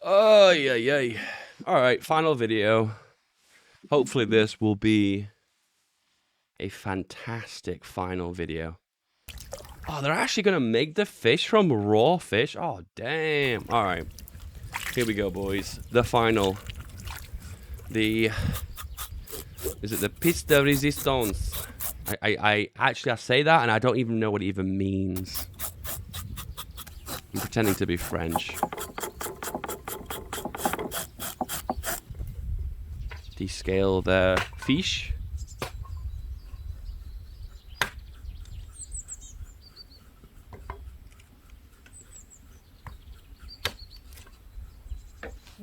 Oh, yeah, yeah. All right, final video. Hopefully this will be a fantastic final video. Oh, they're actually going to make the fish from raw fish? Oh, damn. All right. Here we go, boys. The final. Is it the piste de resistance? I say that and I don't even know what it even means. I'm pretending to be French. Descale the fish.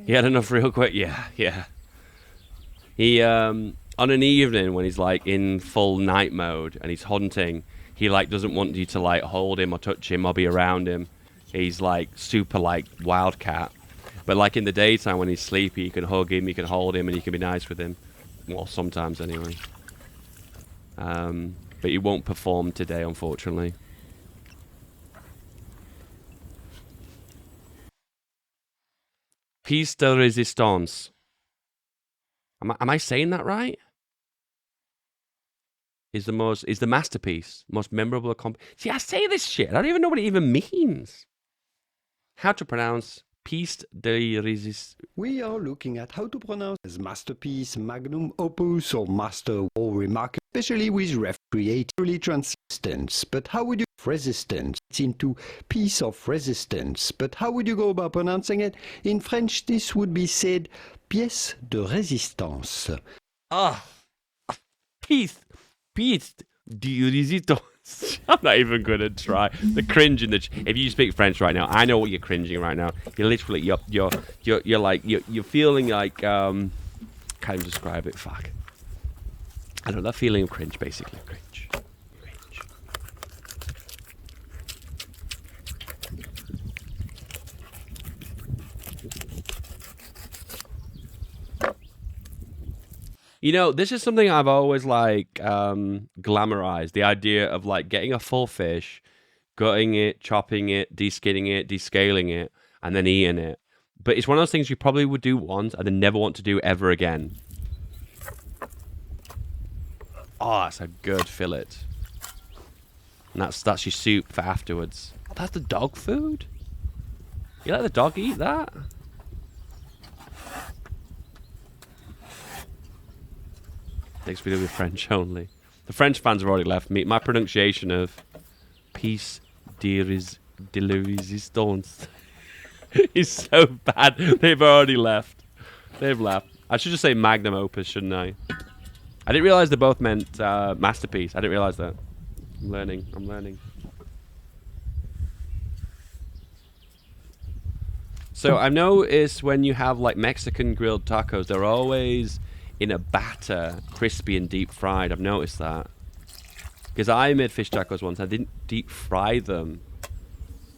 He had enough real quick. Yeah. He on an evening when he's like in full night mode and he's hunting, he like doesn't want you to like hold him or touch him or be around him. He's like super like wildcat. But like in the daytime when he's sleepy, you can hug him, you can hold him, and you can be nice with him. Well, sometimes anyway. But he won't perform today, unfortunately. Piece de resistance. Am I saying that right? Is the masterpiece, most memorable See, I say this shit. I don't even know what it even means. How to pronounce piece de resistance. We are looking at how to pronounce as masterpiece, magnum opus, or master or remarkable, especially with creatively transistence. But how would you resistance? It's into piece of resistance. But how would you go about pronouncing it? In French, this would be said pièce de résistance. Ah, piece de resistance. I'm not even gonna try. The cringe in the. If you speak French right now, I know what you're cringing right now. You're literally you're like you're feeling like can't even describe it. Fuck. I don't know that feeling of cringe, basically. Cringe. You know, this is something I've always like glamorized. The idea of like getting a full fish, gutting it, chopping it, deskinning it, descaling it, and then eating it. But it's one of those things you probably would do once and then never want to do ever again. Oh, that's a good fillet. And that's your soup for afterwards. That's the dog food? You let the dog eat that? Next video will be French only. The French fans have already left me. My pronunciation of piece de resistance is so bad. They've already left. They've left. I should just say magnum opus, shouldn't I? I didn't realize they both meant masterpiece. I didn't realize that. I'm learning. So I've noticed when you have like Mexican grilled tacos, they're always in a batter, crispy and deep fried. I've noticed that. Because I made fish tacos once. I didn't deep fry them.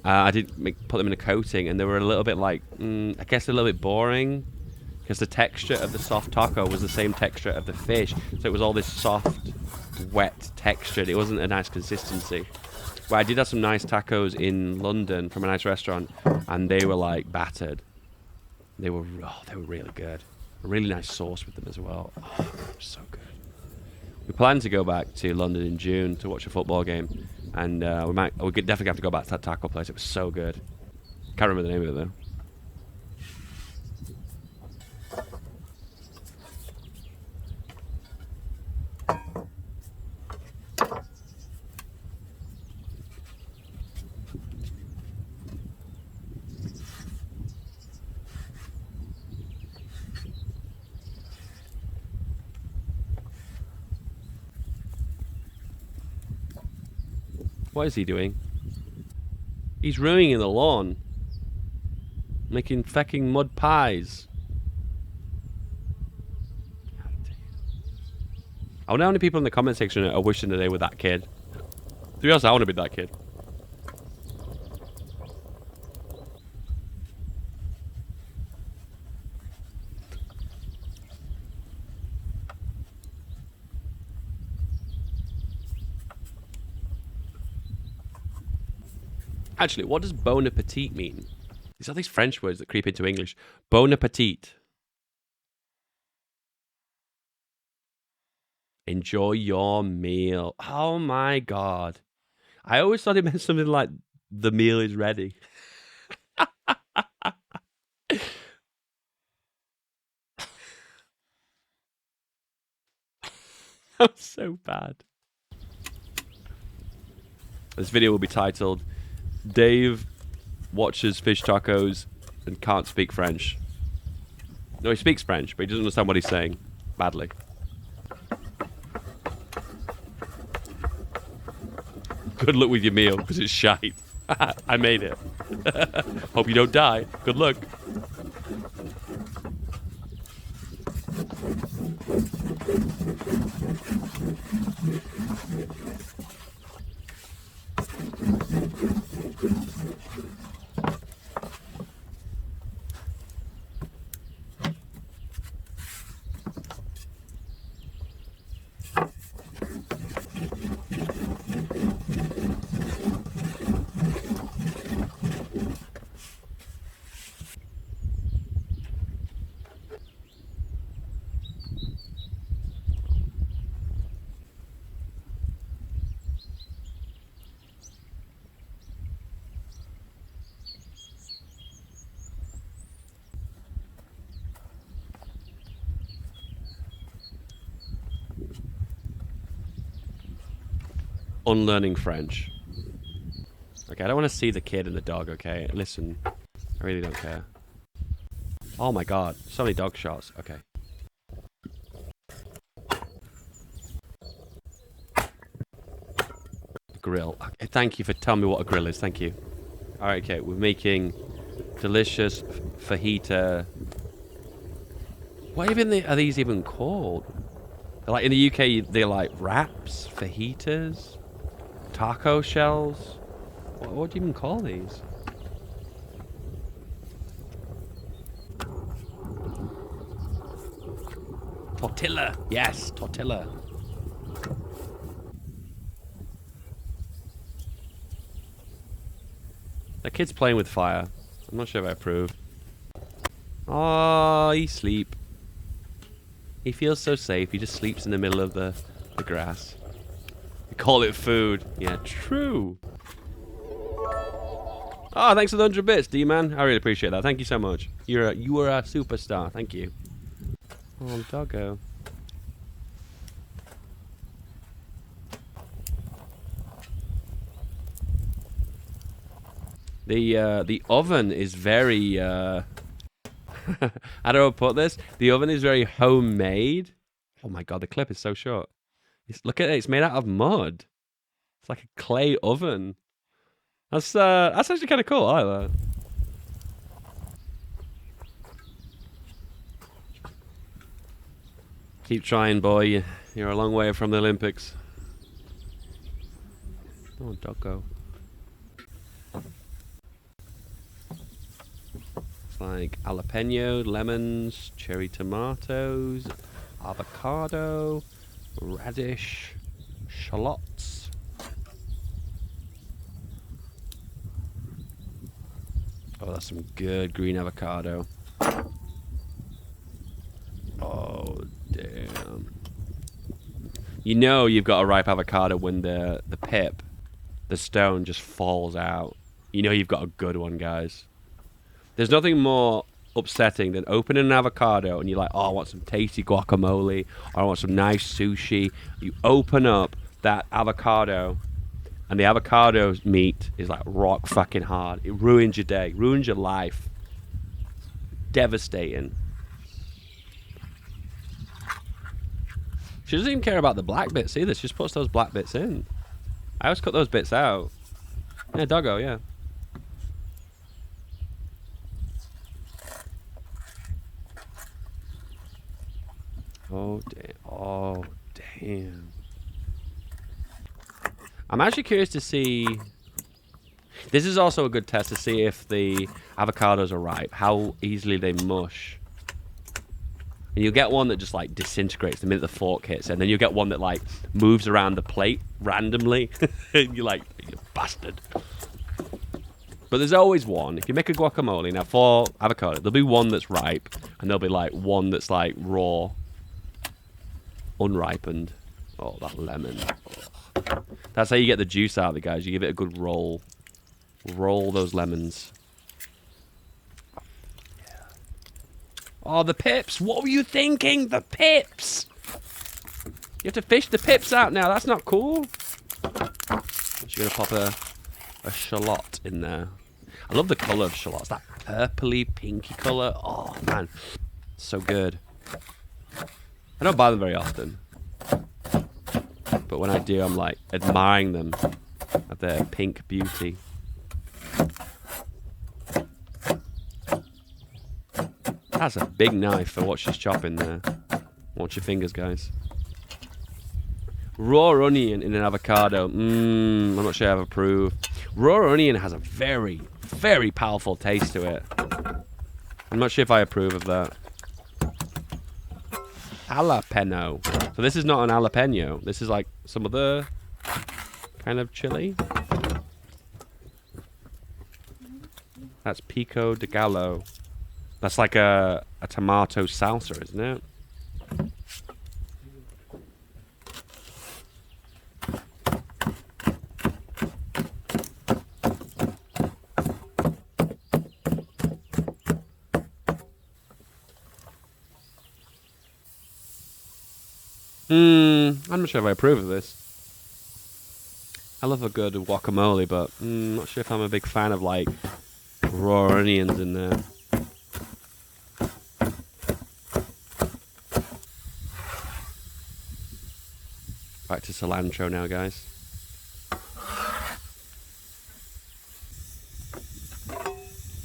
I didn't put them in a coating, and they were a little bit like, I guess a little bit boring. Because the texture of the soft taco was the same texture of the fish. So it was all this soft, wet texture. It wasn't a nice consistency. But I did have some nice tacos in London from a nice restaurant, and they were like battered. They were really good. A really nice sauce with them as well. Oh, so good. We plan to go back to London in June to watch a football game, and we could definitely have to go back to that taco place. It was so good. Can't remember the name of it though. What is he doing? He's ruining the lawn. Making fucking mud pies. I wonder how many people in the comment section are wishing that they were that kid. To be honest, I want to be that kid. Actually, what does bon appetit mean? These are these French words that creep into English. Bon appetit. Enjoy your meal. Oh my god. I always thought it meant something like the meal is ready. I'm so bad. This video will be titled Dave watches fish tacos and can't speak French. No, he speaks French, but he doesn't understand what he's saying. Badly. Good luck with your meal, because it's shite. I made it. Hope you don't die. Good luck. Unlearning French. Okay, I don't want to see the kid and the dog, okay? Listen, I really don't care. Oh my god, so many dog shots. Okay. Grill. Okay, thank you for telling me what a grill is. Thank you. Alright, okay, we're making delicious fajita. What even are these even called? Like in the UK, they're like wraps, fajitas, taco shells. What do you even call these? Tortilla. Yes, tortilla. The kid's playing with fire. I'm not sure if I approve. Oh, he sleep. He feels so safe. He just sleeps in the middle of the grass. We call it food. Yeah, true. Oh, thanks for the 100 bits, D-Man. I really appreciate that. Thank you so much. You were a superstar. Thank you. Oh, doggo. The oven is very how do I put this? The oven is very homemade. Oh my god, the clip is so short. Look at it, it's made out of mud. It's like a clay oven. That's actually kind of cool. I like that. Keep trying, boy. You're a long way from the Olympics. Oh, doggo. It's like jalapeno, lemons, cherry tomatoes, avocado, radish, shallots. Oh, that's some good green avocado. Oh, damn. You know you've got a ripe avocado when the pip, the stone, just falls out. You know you've got a good one, guys. There's nothing more upsetting than opening an avocado and you're like, oh, I want some tasty guacamole, or I want some nice sushi. You open up that avocado and the avocado meat is like rock fucking hard. It ruins your day, ruins your life. Devastating. She doesn't even care about the black bits either. She just puts those black bits in. I always cut those bits out. Yeah, doggo, yeah. Oh, damn. Oh, damn. I'm actually curious to see... This is also a good test to see if the avocados are ripe. How easily they mush. And you'll get one that just, like, disintegrates the minute the fork hits. And then you'll get one that, like, moves around the plate randomly. And you're like, you bastard. But there's always one. If you make a guacamole, now for avocado, there'll be one that's ripe, and there'll be like one that's like raw, unripened. Oh, that lemon. Oh. That's how you get the juice out of it, guys. You give it a good roll. Roll those lemons. Yeah. Oh, the pips. What were you thinking? The pips. You have to fish the pips out now. That's not cool. She's going to pop a shallot in there. I love the colour of shallots. That purpley, pinky colour. Oh, man. So good. I don't buy them very often. But when I do, I'm like admiring them of their pink beauty. That's a big knife for what she's chopping there. Watch your fingers, guys. Raw onion in an avocado. I'm not sure I approve. Raw onion has a very, very powerful taste to it. I'm not sure if I approve of that. Jalapeno. So this is not an jalapeno. This is like some other kind of chili. That's pico de gallo. That's like a tomato salsa, isn't it? I'm not sure if I approve of this. I love a good guacamole, but I'm not sure if I'm a big fan of like raw onions in there. Back to cilantro now, guys.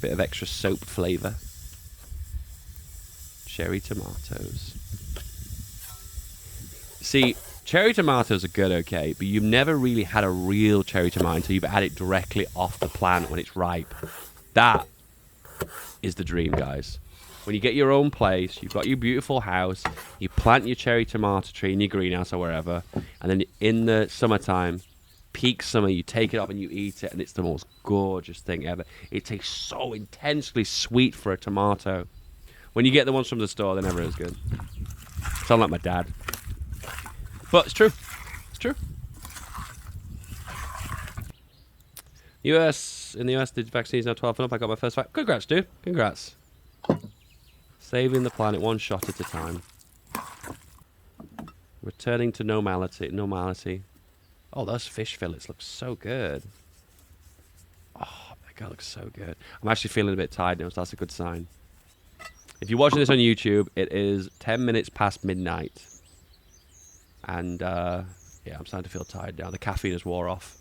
Bit of extra soap flavour. Cherry tomatoes. See, cherry tomatoes are good, okay, but you've never really had a real cherry tomato until you've had it directly off the plant when it's ripe. That is the dream, guys. When you get your own place, you've got your beautiful house, you plant your cherry tomato tree in your greenhouse or wherever, and then in the summertime, peak summer, you take it up and you eat it, and it's the most gorgeous thing ever. It tastes so intensely sweet for a tomato. When you get the ones from the store, they're never as good. Sound like my dad. But it's true. It's true. In the US, the vaccine's now 12 and up. I got my first vaccine. Congrats, dude. Congrats. Saving the planet one shot at a time. Returning to normality. Oh, those fish fillets look so good. Oh, my God, looks so good. I'm actually feeling a bit tired now, so that's a good sign. If you're watching this on YouTube, it is 10 minutes past midnight. And, yeah, I'm starting to feel tired now. The caffeine has wore off.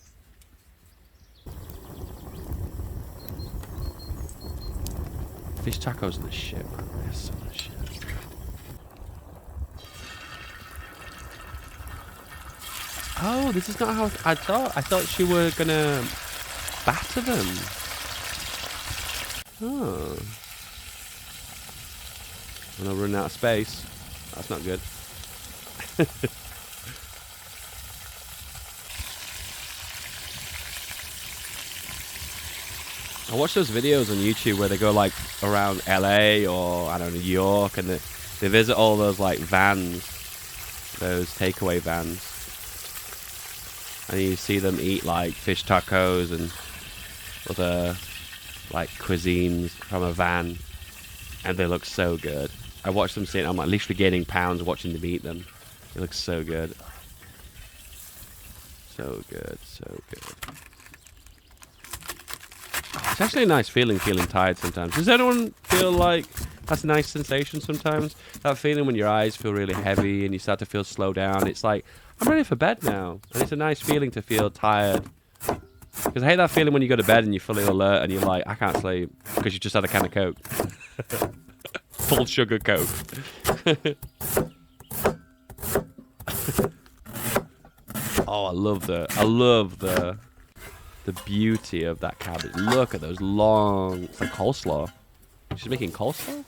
Fish tacos are the shit, man. They're so the shit. Oh, this is not how I thought. I thought she were gonna batter them. Oh. I'm gonna run out of space. That's not good. I watch those videos on YouTube where they go like around LA or I don't know, New York, and they visit all those like vans, those takeaway vans, and you see them eat like fish tacos and other like cuisines from a van, and they look so good. I watch them see it. I'm like literally gaining pounds watching them eat them. It looks so good, so good, so good. It's actually a nice feeling tired sometimes. Does anyone feel like that's a nice sensation sometimes? That feeling when your eyes feel really heavy and you start to feel slow down. It's like, I'm ready for bed now. And it's a nice feeling to feel tired. Because I hate that feeling when you go to bed and you're fully alert and you're like, I can't sleep because you just had a can of Coke. Full sugar Coke. Oh, I love the beauty of that cabbage. Look at those long... It's like coleslaw. She's making coleslaw?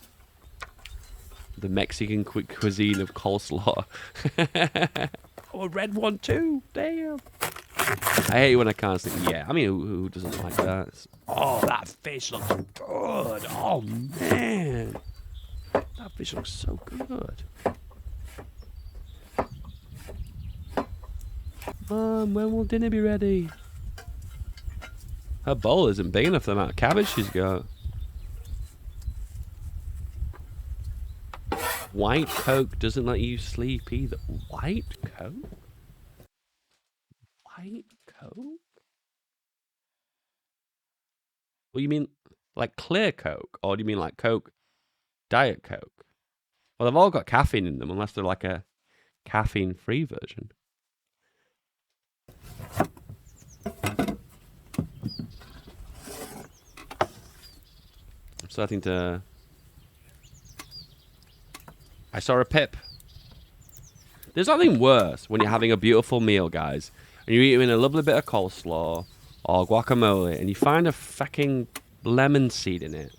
The Mexican cuisine of coleslaw. Oh, a red one too. Damn. I hate when I can't see. Yeah, I mean, who doesn't like that? Oh, that fish looks good. Oh, man. That fish looks so good. Mom, when will dinner be ready? Her bowl isn't big enough for the amount of cabbage she's got. White Coke doesn't let you sleep either. White Coke? White Coke? Well, you mean like clear Coke? Or do you mean like Coke, Diet Coke? Well, they've all got caffeine in them unless they're like a caffeine-free version. I'm starting to... I saw a pip. There's nothing worse when you're having a beautiful meal, guys, and you're eating a lovely bit of coleslaw or guacamole, and you find a fucking lemon seed in it,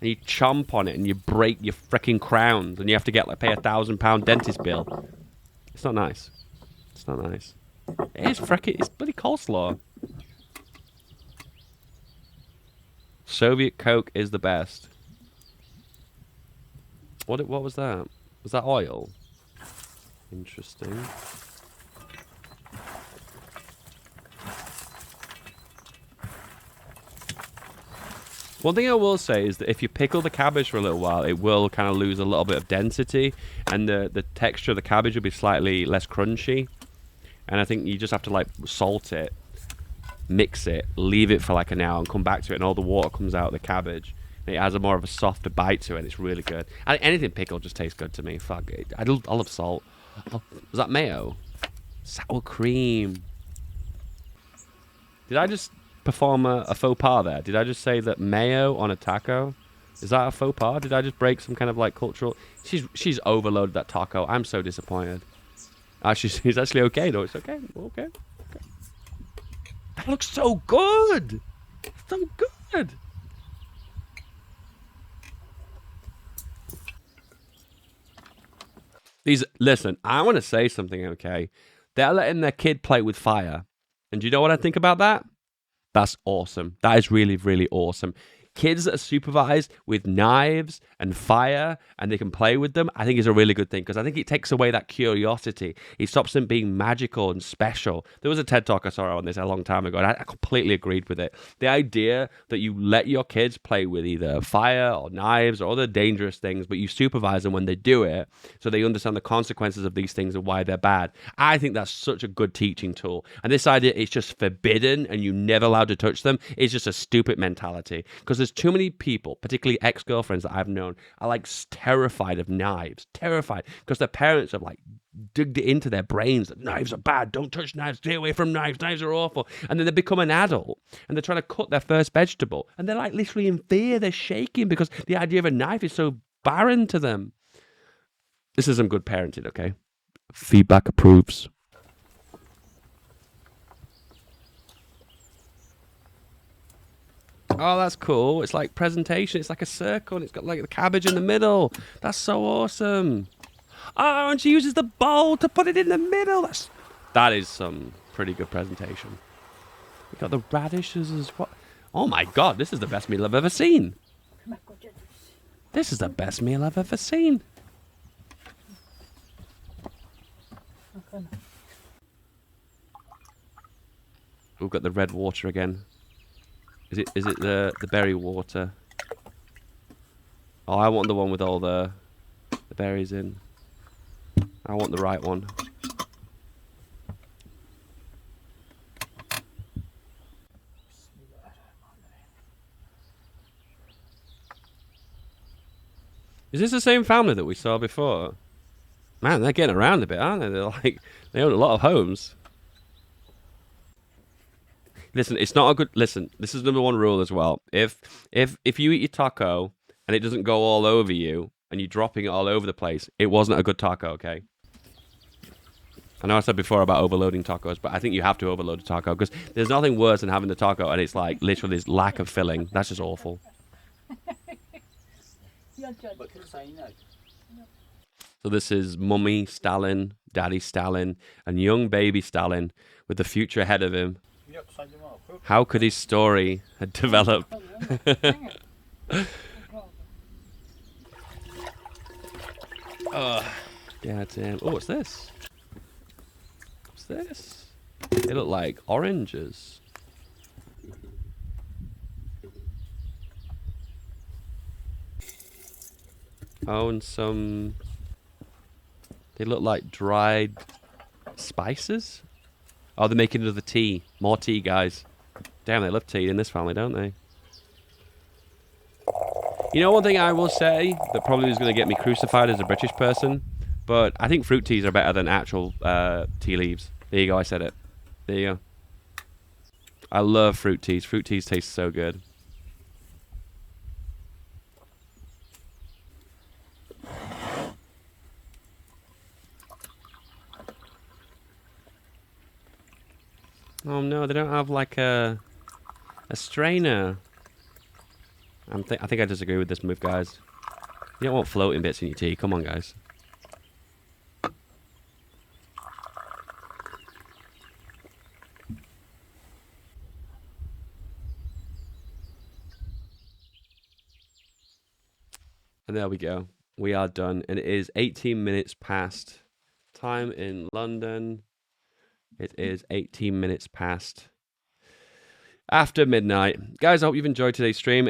and you chomp on it, and you break your freaking crowns, and you have to get like pay £1,000 dentist bill. It's not nice. It's not nice. It is freaking. It's bloody coleslaw. Soviet Coke is the best. What was that? Was that oil? Interesting. One thing I will say is that if you pickle the cabbage for a little while, it will kind of lose a little bit of density, and the texture of the cabbage will be slightly less crunchy. And I think you just have to like salt it, mix it, leave it for like an hour, and come back to it, and all the water comes out of the cabbage. And it has a more of a softer bite to it. It's really good. Anything pickled just tastes good to me. Fuck it. I love salt. Oh, was that mayo? Sour cream. Did I just perform a faux pas there? Did I just say that mayo on a taco? Is that a faux pas? Did I just break some kind of like cultural... She's overloaded that taco. I'm so disappointed. Actually, she's actually okay though. It's okay. Okay. That looks so good. So good. Listen, I want to say something, okay? They're letting their kid play with fire. And do you know what I think about that? That's awesome. That is really, really awesome. Kids that are supervised with knives and fire and they can play with them, I think is a really good thing, because I think it takes away that curiosity. It stops them being magical and special. There was a TED Talk I saw on this a long time ago, and I completely agreed with it. The idea that you let your kids play with either fire or knives or other dangerous things, but you supervise them when they do it so they understand the consequences of these things and why they're bad. I think that's such a good teaching tool. And this idea it's just forbidden and you're never allowed to touch them is just a stupid mentality, because there's too many people, particularly ex-girlfriends that I've known, are like terrified of knives, terrified, because their parents have like digged it into their brains that knives are bad, don't touch knives, stay away from knives, knives are awful. And then they become an adult and they're trying to cut their first vegetable and they're like literally in fear, they're shaking because the idea of a knife is so barren to them. This is some good parenting, okay? Feedback approves. Oh, that's cool. It's like presentation. It's like a circle and it's got like the cabbage in the middle. That's so awesome. Oh, and she uses the bowl to put it in the middle. That is some pretty good presentation. We got the radishes as well. Oh my God, this is the best meal I've ever seen. This is the best meal I've ever seen. We've got the red water again. Is it the berry water? Oh, I want the one with all the berries in. I want the right one. Is this the same family that we saw before? Man, they're getting around a bit, aren't they? They own a lot of homes. Listen, it's not a good... Listen, this is number one rule as well. If you eat your taco and it doesn't go all over you and you're dropping it all over the place, it wasn't a good taco, okay? I know I said before about overloading tacos, but I think you have to overload a taco because there's nothing worse than having the taco and it's like literally this lack of filling. That's just awful. So this is mummy Stalin, daddy Stalin, and young baby Stalin with the future ahead of him. How could his story have developed? Yeah, damn. Oh, what's this? What's this? They look like oranges. Oh, and some... They look like dried spices? Oh, they're making another tea. More tea, guys. Damn, they love tea in this family, don't they? You know, one thing I will say that probably is going to get me crucified as a British person, but I think fruit teas are better than actual tea leaves. There you go, I said it. There you go. I love fruit teas. Fruit teas taste so good. Oh no, they don't have like a strainer. I think I disagree with this move, guys. You don't want floating bits in your tea. Come on, guys. And there we go. We are done. And it is 18 minutes past time in London. It is 18 minutes past after midnight. Guys, I hope you've enjoyed today's stream.